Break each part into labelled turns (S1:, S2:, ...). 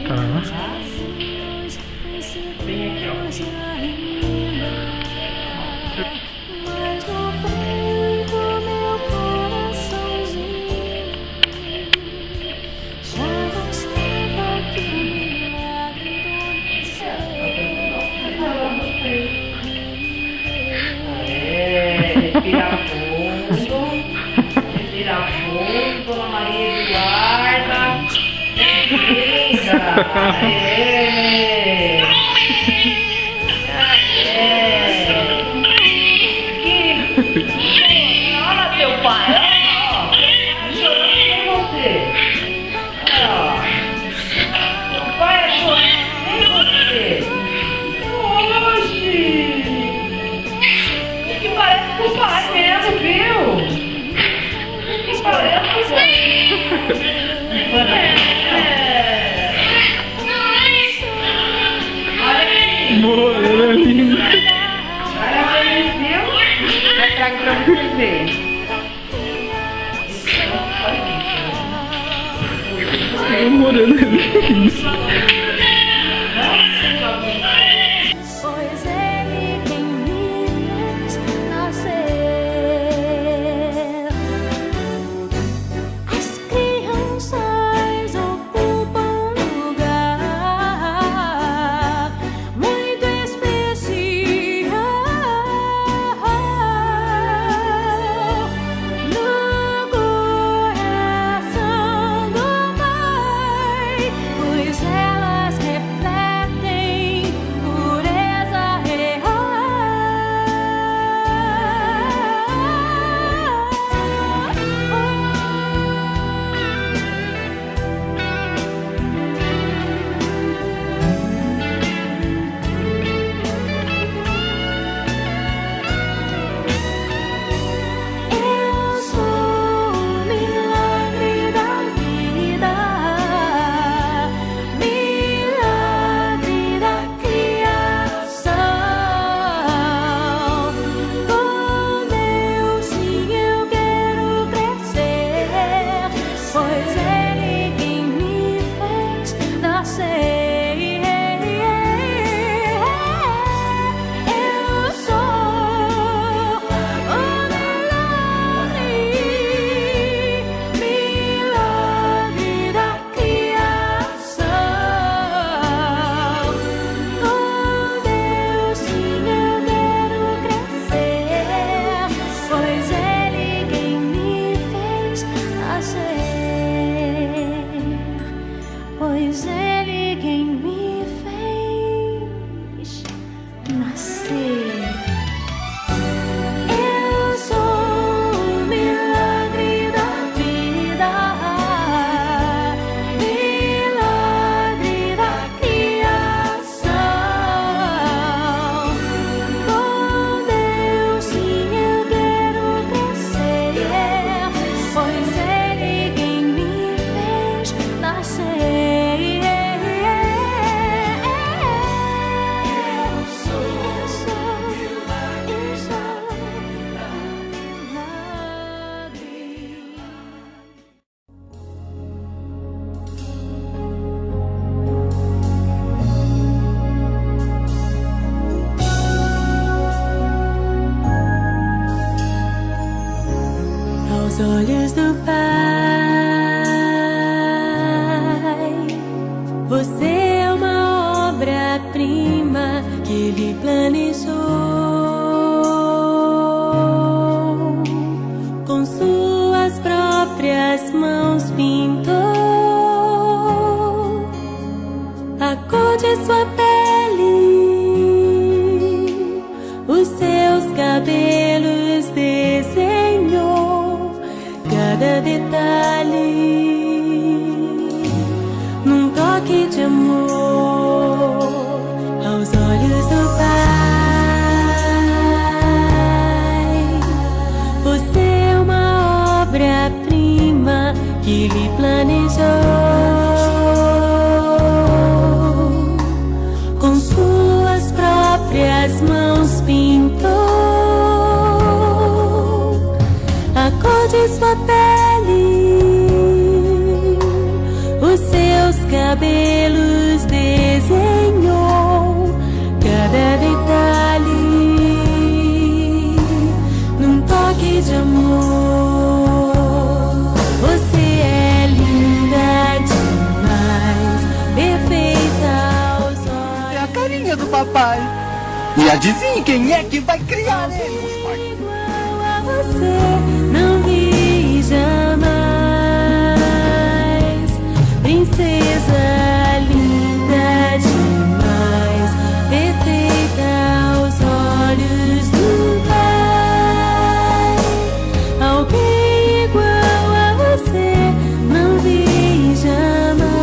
S1: Tá.
S2: Bem aqui, ó. Respira fundo. Respira fundo, Dona Maria Eduarda. Respira. Olha teu pai. Chorando com você. Olha. Teu pai é chorando com você. Oxi. Que parece com o pai mesmo, viu? Que parece com o pai.
S1: Morena é linda.
S2: Parabéns, viu? Vai trago pra você ver.
S1: Morena é linda.
S3: Pois ele quem me fez nascer. As crianças ocupam um lugar muito especial no coração do Pai, pois elas refletem pureza real. Eu sou o milagre da vida, milagre da criação. Com Deus sim eu quero crescer, pois Ele quem me fez nascer. Eu sou o milagre da criação. Com Deus sim eu quero crescer, pois Ele quem me fez nascer. Pois Ele quem me fez nascer. Eu sou o milagre da vida, milagre da criação. Com Deus sim eu quero crescer, pois Ele quem me fez nascer. Eu sou um milagre. Aos olhos do Pai, você é uma obra-prima que Ele planejou. Com suas próprias mãos pintou a cor de sua pele, os seus cabelos desenhou cada detalhe num toque de amor. Aos olhos do Pai, você é uma obra-prima que Ele planejou. Com suas próprias mãos pintou a cor de sua pele, os seus cabelos
S4: do papai. E adivinhe quem é que vai criar ele?
S3: Igual a você, não vi jamais. Princesa linda demais, perfeita aos olhos do pai. Alguém igual a você, não vi jamais.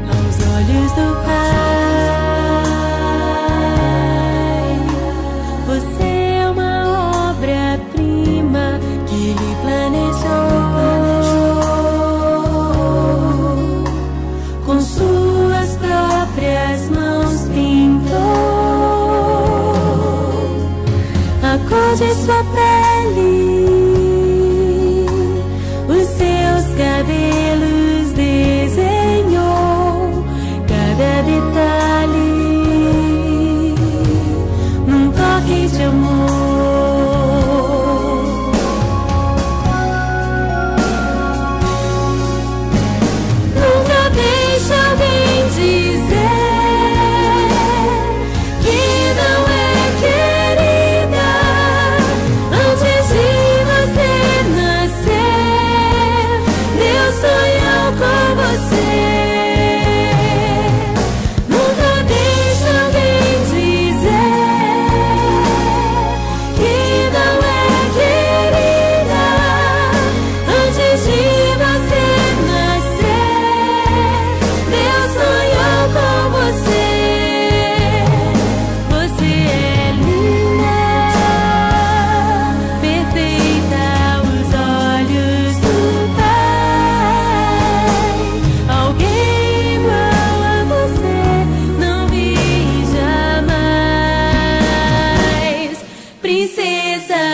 S3: Aos olhos do pai. Você é uma obra-prima que ele planejou, com suas próprias mãos pintou a cor de sua pele, os seus cabelos desenhou, cada detalhe num toque de amor. Nunca deixe alguém dizer que não é querida antes de você nascer. Deus sonhou com você. Nunca deixe alguém dizer que não é querida antes de você nascer. Deus sonhou com você. Você é linda, perfeita aos olhos do Pai. Alguém igual a você não vi jamais. Princesa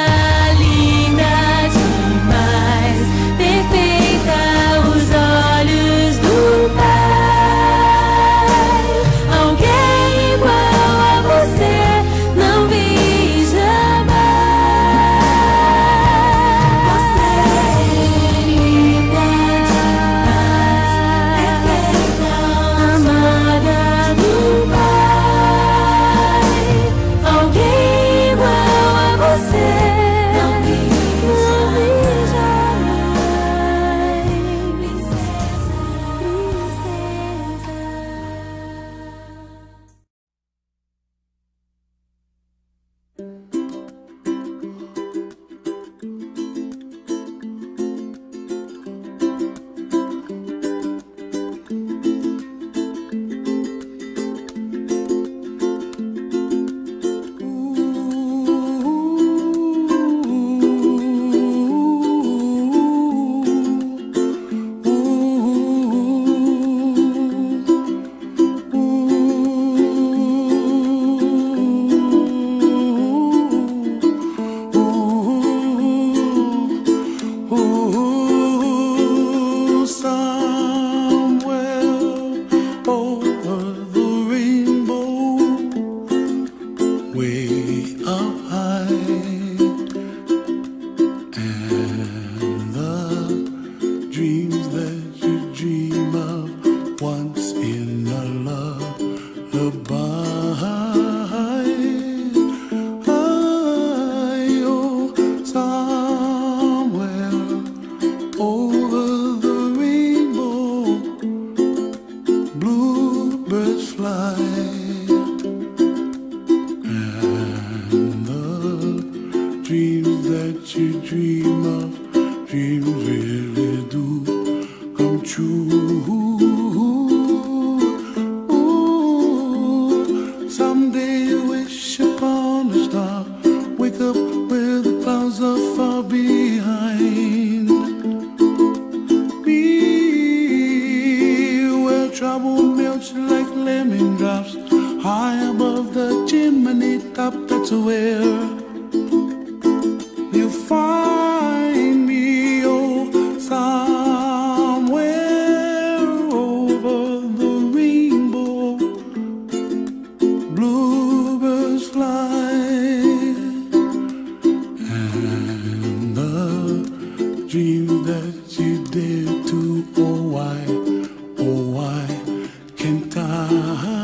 S3: linda demais, perfeita aos olhos do Pai. Alguém igual a você não vi jamais. Você é linda demais, perfeita, amada do Pai. Alguém igual a você não vi jamais. Princesa, princesa.
S5: Somewhere over the rainbow, way up high, and the dreams that you dream of once in a lullaby. Oh, somewhere over the rainbow, bluebirds fly, and the dreams that you dream of, dreams really do come true. Ooh, someday you wish upon a star, wake up where the clouds are far behind. Be where trouble melts like lemon drops, high above the chimney top. That's where you find me. Oh, somewhere over the rainbow, bluebirds fly, and the dream that you dare to. Oh, why can't I?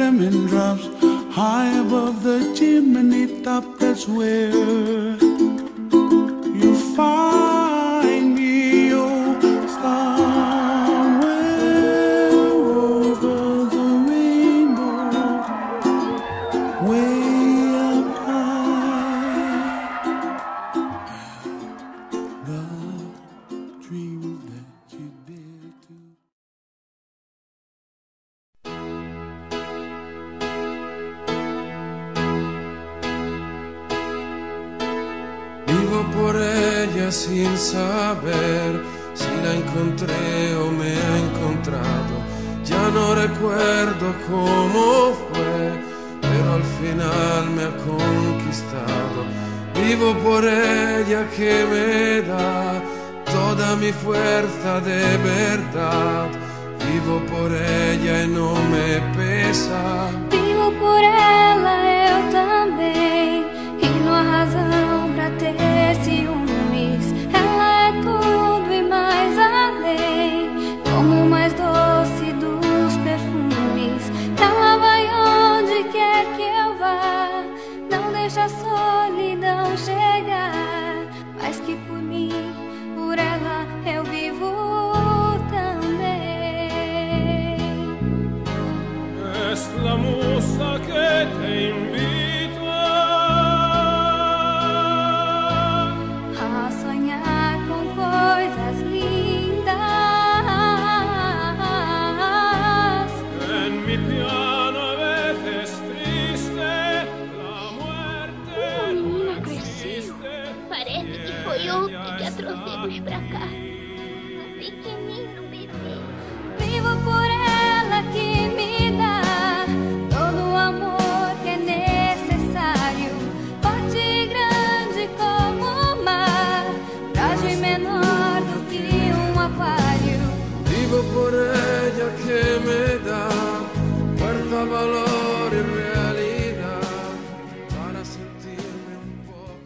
S5: lemon drops high above the chimney top. That's where you find me, oh, somewhere over the rainbow, way up high. The dreams that you dare to.
S6: Vivo por ella sin saber si la encontré o me ha encontrado. Ya no recuerdo cómo fue, pero al final me ha conquistado. Vivo por ella que me da toda mi fuerza de verdad. Vivo por ella y no me pesa.
S2: Vivo por ela, eu também. E não há razão pra ter ciúmes. Ela é tudo e mais além, como o mais doce dos perfumes. Ela vai onde quer que eu vá, não deixa a solidão chegar. Mas que por mim, por ela eu vivo também.
S1: Es la musa que te invita
S2: A sonhar com coisas lindas.
S1: en mi piano a veces triste, la muerte no
S7: Menina cresceu.
S1: existe.
S7: Parece que foi ontem que a trouxemos pra cá. Um pequenino bebê.
S2: Vivo por ela que me dá todo o amor que é necessário. Forte e grande como o mar, frágil e menor do que aquário.
S6: Vivo por ella que me da fuerza, valor y realidad para sentirme un poco.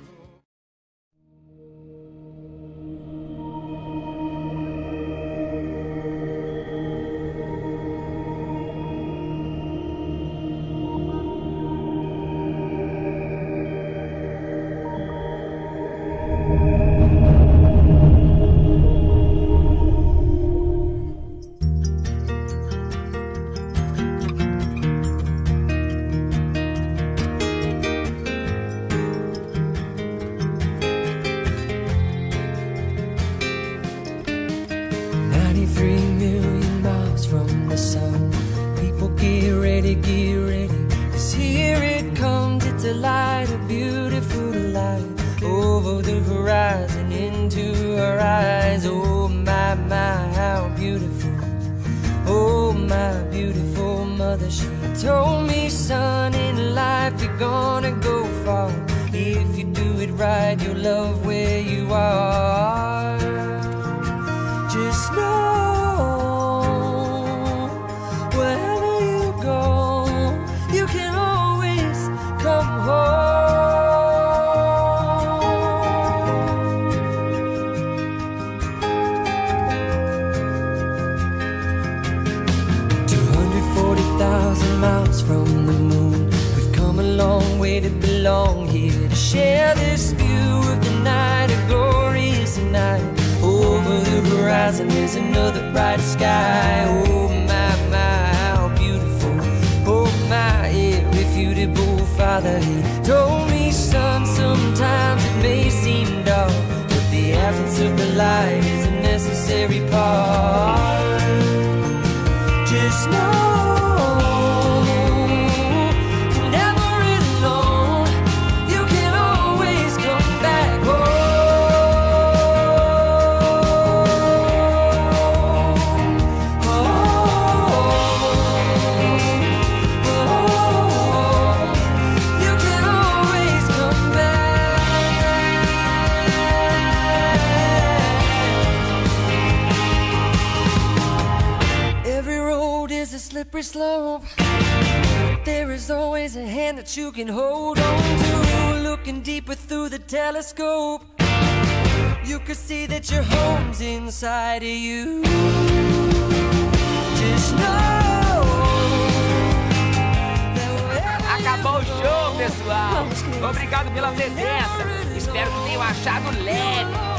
S8: get ready, 'cause here it comes, it's a light, a beautiful light, over the horizon, into her eyes. Oh my, my, how beautiful. Oh my beautiful mother, she told me, son, in life you're gonna go far. If you do it right, you'll love where you are. Just know, wherever you go, you can always come home. 240,000 miles from the moon, we've come a long way to belong here, to share this view of the night, a glorious night. Over the horizon is another bright sky. Oh my, my, how beautiful. Oh my, irrefutable father, he told me, son, sometimes it may seem dark, but the absence of the light is a necessary part. Just know, you're never alone. You can always come back home. You can always come back. Every road is a slippery slope. There is always a hand that you can hold on to. Looking deeper through the telescope, you could see that your home's inside of you. Just know,
S9: show, pessoal! Obrigado pela presença. Espero que tenham achado leve.